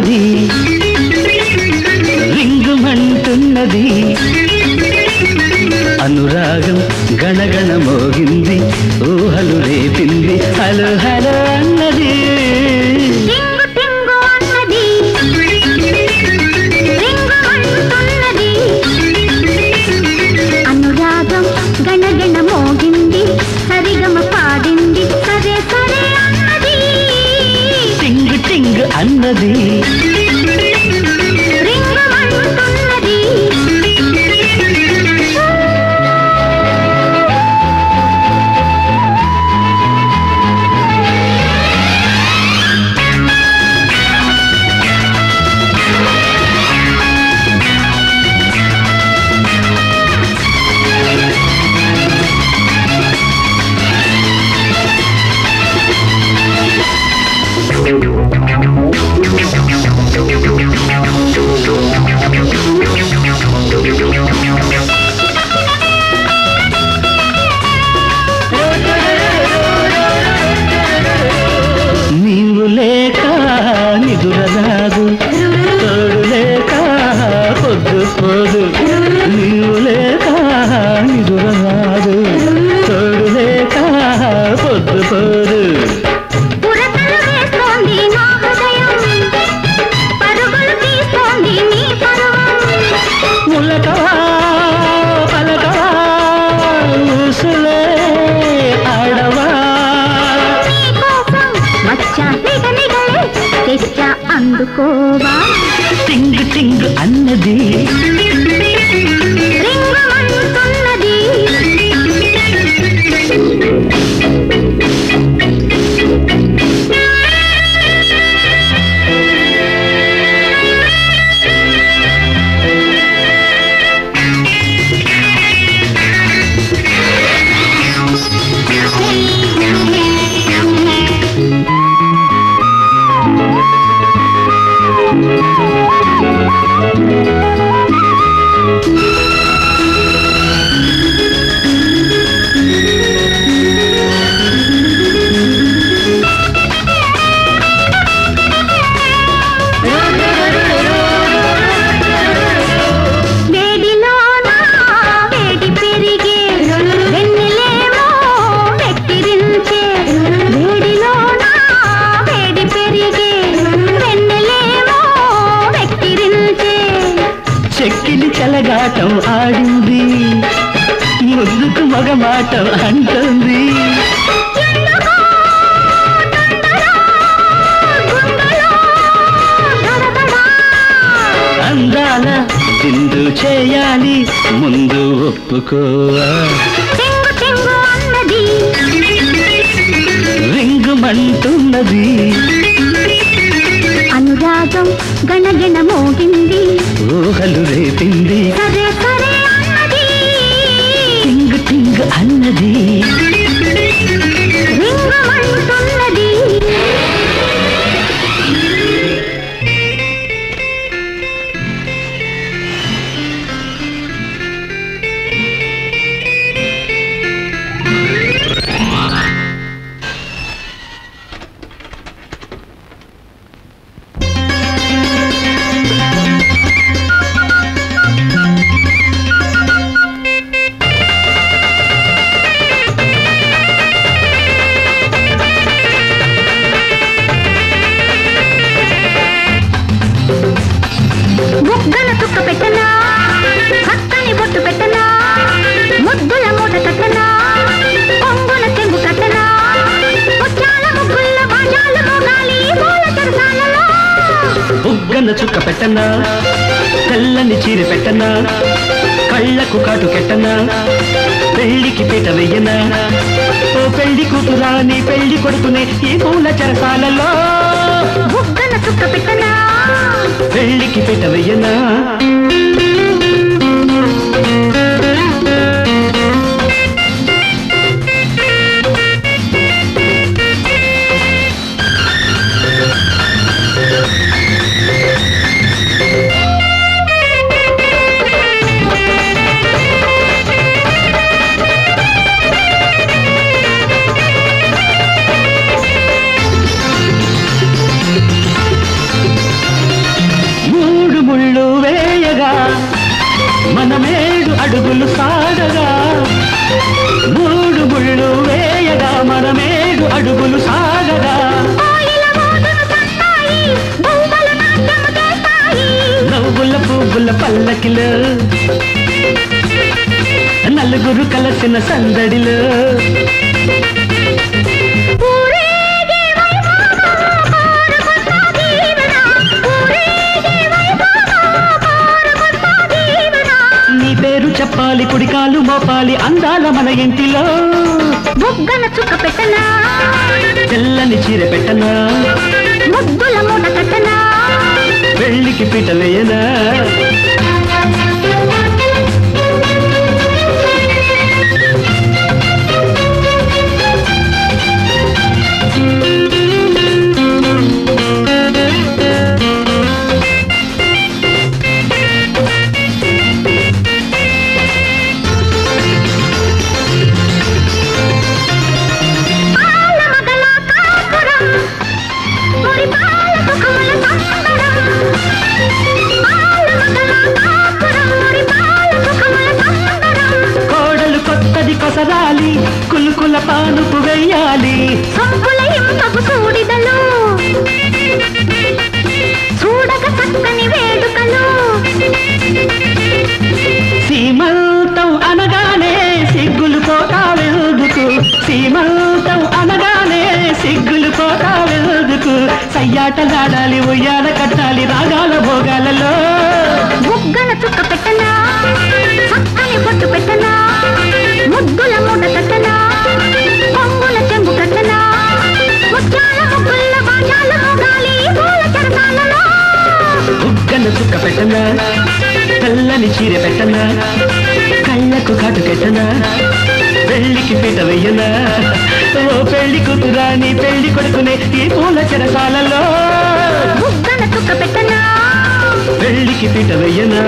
అన్నది రింగుమంటున్నది అనురాగం గణగణ మోగింది ఊహలు రేపింది హలో హలో అన్నది అనురాగం గణగణ మోగింది సరిగమ పాడింది సరే సరే అన్నది టింగు టింగు అన్నది నీవు లేక నిదురరాదు తోడు లేక పొద్దు పోదు నీవు లేక నిదురరాదు తోడు లేక పొద్దు పోదు ములకవా పలకవా ఊసులే ఆడవా అందుకోవా టింగు టింగు అన్నది రింగమంటున్నది చెక్కిలి చెలగాటం ఆడింది ముద్దుకు మగమాటం అంటుంది అందాల విందు చేయాలి ముందు ఒప్పుకోవా రింగుమంటున్నది అనురాగం గణగణ మోగింది ఊహలు రేపింది సరే సరే అన్నది టింగు టింగు అన్నది రింగమంటున్నది బుగ్గన తుక్క పెట్టనా హక్కని బొట్టు పెట్టనా ముద్దుల మూట కట్టనా కొంగుల చెంగు కట్టనా ముత్యాల ముగ్గుల బాజాలు మోగాలి పూల సరసాలలో బుగ్గన చుక్క పెట్టనా తెల్లని చీర పెట్టనా కళ్ళకు కాటు కెట్టనా పెళ్లికి పీట వెయ్యనా ఓ పెళ్లి కూతురా నీ పెళ్లి కొడుకునే ఈ పూల చెరసాలలో బుగ్గన తుక్క పెట్టనా పెళ్లికి పీట వెయ్యనా సాగగా మూడు ముళ్ళు వేయగా మనమేడు అడుగులు సాగగా నవ్వుల పువ్వుల పల్లకిలో నలుగురు కలసిన సందడిలో నీ పేరు చెప్పాలి కుడికాలు మోపాలి అందాల మన ఇంటిలో బుగ్గన చుక్క పెట్టనా తెల్లని చీర పెట్టనా ముద్దుల మూట కట్టనా పెళ్లికి పీట వేయనా కొసరాలి కులుకుల పానుపు వెయ్యాలి సంపుల ఇంపపు సూడిదలు చూడక చక్కని వేడుకలు సీమంతం అనగానే సిగ్గులు పోతా వెలుదుకు సీమంతం అనగానే సిగ్గులు పోతా వెలుదుకు సయ్యాటలాడాలి ఉయ్యాల కట్టాలి రాగాల భోగాలలో బుగ్గన చుక్క పెట్టనా చక్కని బొట్టు పెట్టనా ముద్దుల మూట కట్టనా కొంగుల చెంగు కట్టనా ముత్యాల ముగ్గుల బాజాల మోగాలి పూల చరసాలలో బుగ్గన చుక్క పెట్టనా తెల్లని చీర పెట్టనా కళ్ళకు కాటు కెట్టనా పెళ్లికి పీట వెయ్యనా ఓ పెళ్లి కూతురా నీ పెళ్లి కొడుకునే ఈ పూల చెరసాలలో బుగ్గన చుక్క పెట్టనా పెళ్లికి పీట వెయ్యనా